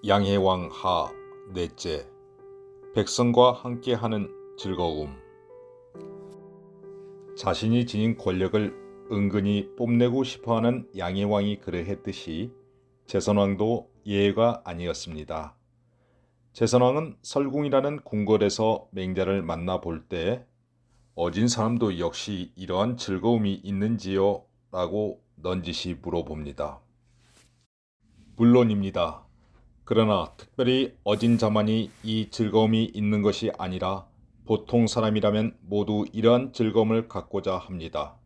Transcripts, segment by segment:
양해왕 하 넷째. 백성과 함께하는 즐거움. 자신이 지닌 권력을 은근히 뽐내고 싶어하는 양해왕이 그러했듯이 제선왕도 예외가 아니었습니다. 제선왕은 설궁이라는 궁궐에서 맹자를 만나볼 때 어진 사람도 역시 이러한 즐거움이 있는지요? 라고 넌지시 물어봅니다. 물론입니다. 그러나 특별히 어진 자만이 이 즐거움이 있는 것이 아니라 보통 사람이라면 모두 이러한 즐거움을 갖고자 합니다.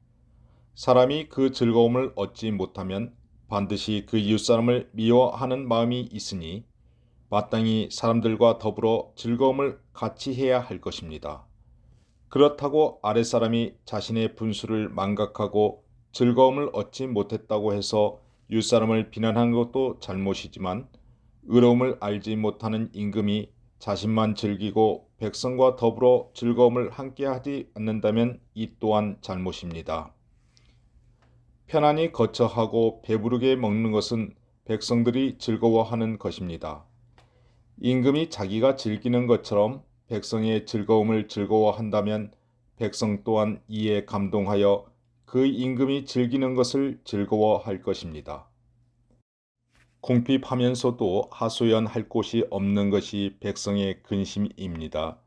사람이 그 즐거움을 얻지 못하면 반드시 그 이웃사람을 미워하는 마음이 있으니 마땅히 사람들과 더불어 즐거움을 같이 해야 할 것입니다. 그렇다고 아랫사람이 자신의 분수를 망각하고 즐거움을 얻지 못했다고 해서 윗사람을 비난하는 것도 잘못이지만 의로움을 알지 못하는 임금이 자신만 즐기고 백성과 더불어 즐거움을 함께하지 않는다면 이 또한 잘못입니다. 편안히 거처하고 배부르게 먹는 것은 백성들이 즐거워하는 것입니다. 임금이 자기가 즐기는 것처럼 백성의 즐거움을 즐거워한다면 백성 또한 이에 감동하여 그 임금이 즐기는 것을 즐거워할 것입니다. 궁핍하면서도 하소연할 곳이 없는 것이 백성의 근심입니다.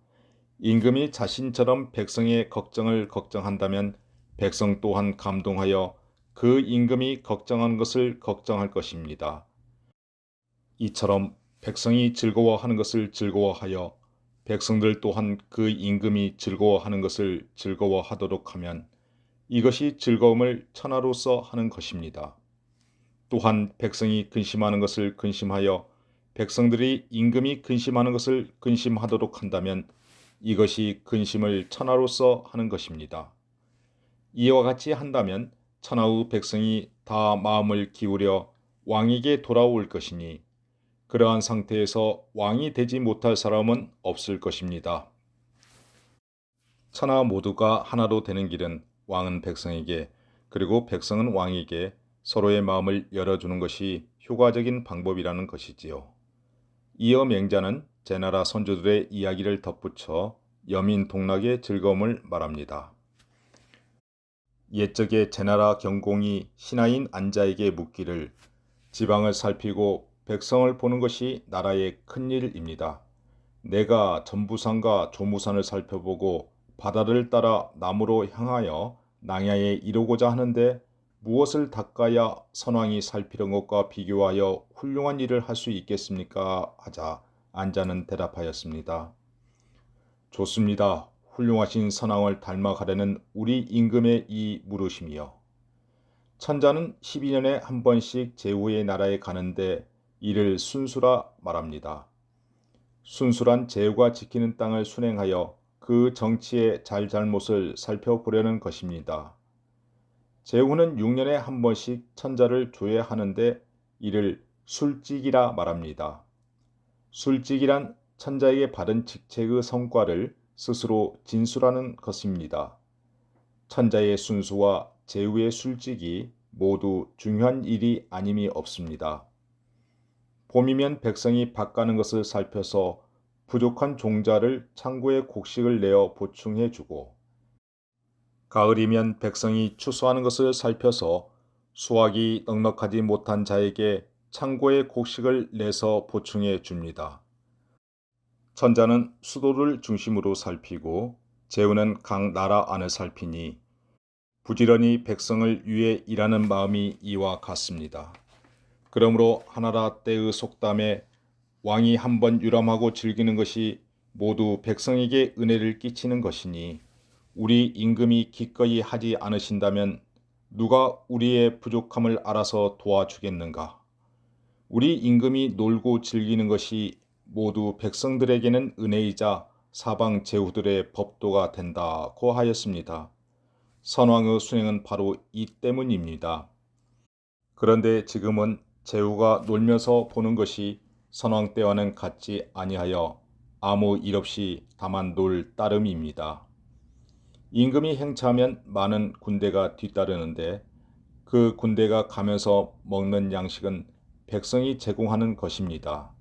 임금이 자신처럼 백성의 걱정을 걱정한다면 백성 또한 감동하여 그 임금이 걱정한 것을 걱정할 것입니다. 이처럼 백성이 즐거워하는 것을 즐거워하여 백성들 또한 그 임금이 즐거워하는 것을 즐거워하도록 하면 이것이 즐거움을 천하로서 하는 것입니다. 또한 백성이 근심하는 것을 근심하여 백성들이 임금이 근심하는 것을 근심하도록 한다면 이것이 근심을 천하로서 하는 것입니다. 이와 같이 한다면 천하의 백성이 다 마음을 기울여 왕에게 돌아올 것이니 그러한 상태에서 왕이 되지 못할 사람은 없을 것입니다. 천하 모두가 하나로 되는 길은 왕은 백성에게 그리고 백성은 왕에게 서로의 마음을 열어주는 것이 효과적인 방법이라는 것이지요. 이어 맹자는 제나라 선조들의 이야기를 덧붙여 여민동락의 즐거움을 말합니다. 옛적에 제나라 경공이 신하인 안자에게 묻기를 지방을 살피고 백성을 보는 것이 나라의 큰일입니다. 내가 전부산과 조무산을 살펴보고 바다를 따라 남으로 향하여 낭야에 이르고자 하는데 무엇을 닦아야 선왕이 살피는 것과 비교하여 훌륭한 일을 할 수 있겠습니까? 하자 안자는 대답하였습니다. 좋습니다. 훌륭하신 선왕을 닮아가려는 우리 임금의 이 물으심이요. 천자는 12년에 한 번씩 제후의 나라에 가는데 이를 순수라 말합니다. 순수란 제후가 지키는 땅을 순행하여 그 정치의 잘잘못을 살펴보려는 것입니다. 제후는 6년에 한 번씩 천자를 조회하는데 이를 술직이라 말합니다. 술직이란 천자에게 받은 직책의 성과를 스스로 진술하는 것입니다. 천자의 순수와 제후의 술직이 모두 중요한 일이 아님이 없습니다. 봄이면 백성이 밭 가는 것을 살펴서 부족한 종자를 창고에 곡식을 내어 보충해 주고 가을이면 백성이 추수하는 것을 살펴서 수확이 넉넉하지 못한 자에게 창고에 곡식을 내서 보충해 줍니다. 천자는 수도를 중심으로 살피고 제후는 각 나라 안을 살피니 부지런히 백성을 위해 일하는 마음이 이와 같습니다. 그러므로 하나라 때의 속담에 왕이 한번 유람하고 즐기는 것이 모두 백성에게 은혜를 끼치는 것이니 우리 임금이 기꺼이 하지 않으신다면 누가 우리의 부족함을 알아서 도와주겠는가? 우리 임금이 놀고 즐기는 것이 모두 백성들에게는 은혜이자 사방 제후들의 법도가 된다고 하였습니다. 선왕의 순행은 바로 이 때문입니다. 그런데 지금은 제후가 놀면서 보는 것이 선왕 때와는 같지 아니하여 아무 일 없이 다만 놀 따름입니다. 임금이 행차하면 많은 군대가 뒤따르는데 그 군대가 가면서 먹는 양식은 백성이 제공하는 것입니다.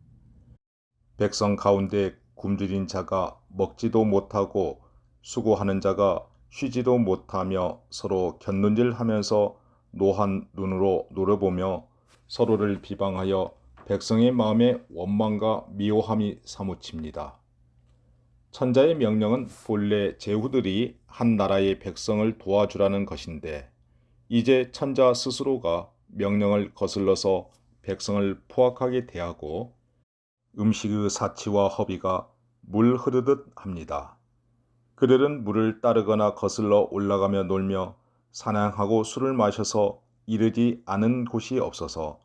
백성 가운데 굶주린 자가 먹지도 못하고 수고하는 자가 쉬지도 못하며 서로 곁눈질하면서 노한 눈으로 노려보며 서로를 비방하여 백성의 마음에 원망과 미워함이 사무칩니다. 천자의 명령은 본래 제후들이 한 나라의 백성을 도와주라는 것인데 이제 천자 스스로가 명령을 거슬러서 백성을 포악하게 대하고 음식의 사치와 허비가 물 흐르듯 합니다. 그들은 물을 따르거나 거슬러 올라가며 놀며 사냥하고 술을 마셔서 이르지 않은 곳이 없어서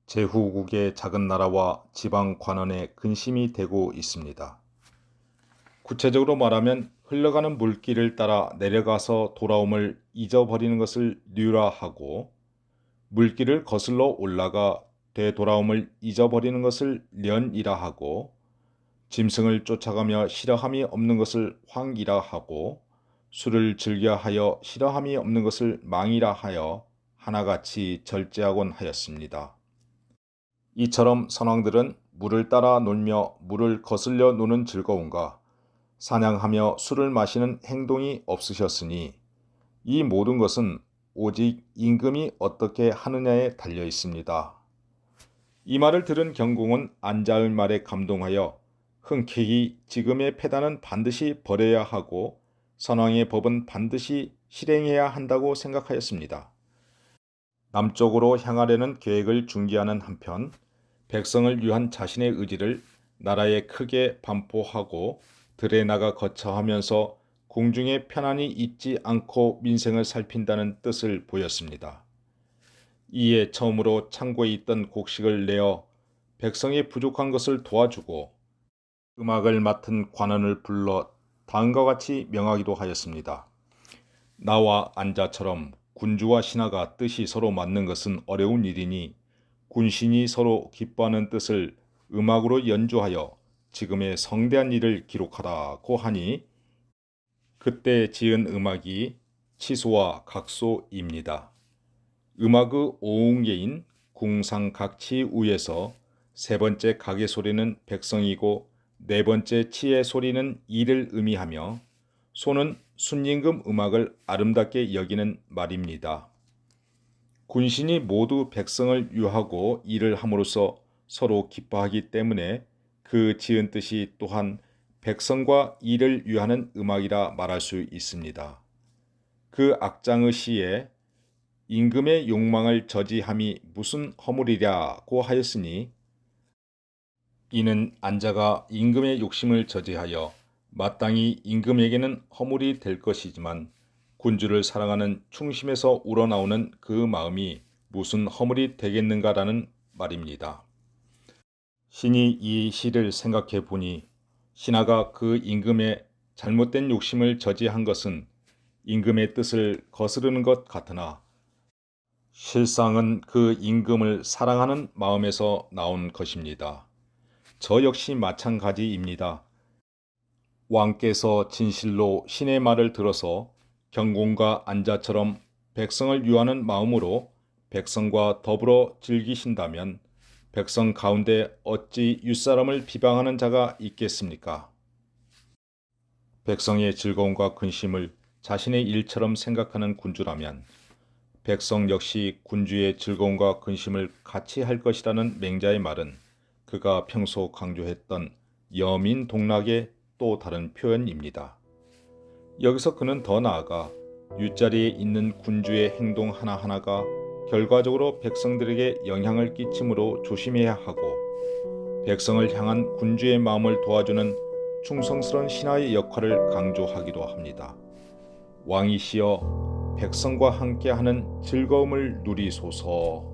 제후국의 작은 나라와 지방 관원의 근심이 되고 있습니다. 구체적으로 말하면 흘러가는 물길을 따라 내려가서 돌아옴을 잊어버리는 것을 뉘라하고 물길을 거슬러 올라가 되돌아옴을 잊어버리는 것을 련이라 하고 짐승을 쫓아가며 싫어함이 없는 것을 황이라 하고 술을 즐겨하여 싫어함이 없는 것을 망이라 하여 하나같이 절제하곤 하였습니다. 이처럼 선왕들은 물을 따라 놀며 물을 거슬려 노는 즐거움과 사냥하며 술을 마시는 행동이 없으셨으니 이 모든 것은 오직 임금이 어떻게 하느냐에 달려 있습니다. 이 말을 들은 경공은 안자의 말에 감동하여 흔쾌히 지금의 패단은 반드시 버려야 하고 선왕의 법은 반드시 실행해야 한다고 생각하였습니다. 남쪽으로 향하려는 계획을 중지하는 한편 백성을 위한 자신의 의지를 나라에 크게 반포하고 들에 나가 거처하면서 궁중에 편안히 있지 않고 민생을 살핀다는 뜻을 보였습니다. 이에 처음으로 창고에 있던 곡식을 내어 백성이 부족한 것을 도와주고 음악을 맡은 관원을 불러 다음과 같이 명하기도 하였습니다. 나와 안자처럼 군주와 신하가 뜻이 서로 맞는 것은 어려운 일이니 군신이 서로 기뻐하는 뜻을 음악으로 연주하여 지금의 성대한 일을 기록하라고 하니 그때 지은 음악이 치소와 각소입니다. 음악의 오웅예인 궁상각치우에서 세 번째 각의 소리는 백성이고 네 번째 치의 소리는 이를 의미하며 소는 순임금 음악을 아름답게 여기는 말입니다. 군신이 모두 백성을 유하고 일을 함으로써 서로 기뻐하기 때문에 그 지은 뜻이 또한 백성과 일을 위하는 음악이라 말할 수 있습니다. 그 악장의 시에 임금의 욕망을 저지함이 무슨 허물이랴고 하였으니 이는 안자가 임금의 욕심을 저지하여 마땅히 임금에게는 허물이 될 것이지만 군주를 사랑하는 충심에서 우러나오는 그 마음이 무슨 허물이 되겠는가라는 말입니다. 신이 이 시를 생각해 보니 신하가 그 임금의 잘못된 욕심을 저지한 것은 임금의 뜻을 거스르는 것 같으나 실상은 그 임금을 사랑하는 마음에서 나온 것입니다. 저 역시 마찬가지입니다. 왕께서 진실로 신의 말을 들어서 경공과 안자처럼 백성을 유하는 마음으로 백성과 더불어 즐기신다면 백성 가운데 어찌 윗사람을 비방하는 자가 있겠습니까? 백성의 즐거움과 근심을 자신의 일처럼 생각하는 군주라면 백성 역시 군주의 즐거움과 근심을 같이 할 것이라는 맹자의 말은 그가 평소 강조했던 여민동락의 또 다른 표현입니다. 여기서 그는 더 나아가 윗자리에 있는 군주의 행동 하나하나가 결과적으로 백성들에게 영향을 끼치므로 조심해야 하고 백성을 향한 군주의 마음을 도와주는 충성스러운 신하의 역할을 강조하기도 합니다. 왕이시여 백성과 함께하는 즐거움을 누리소서.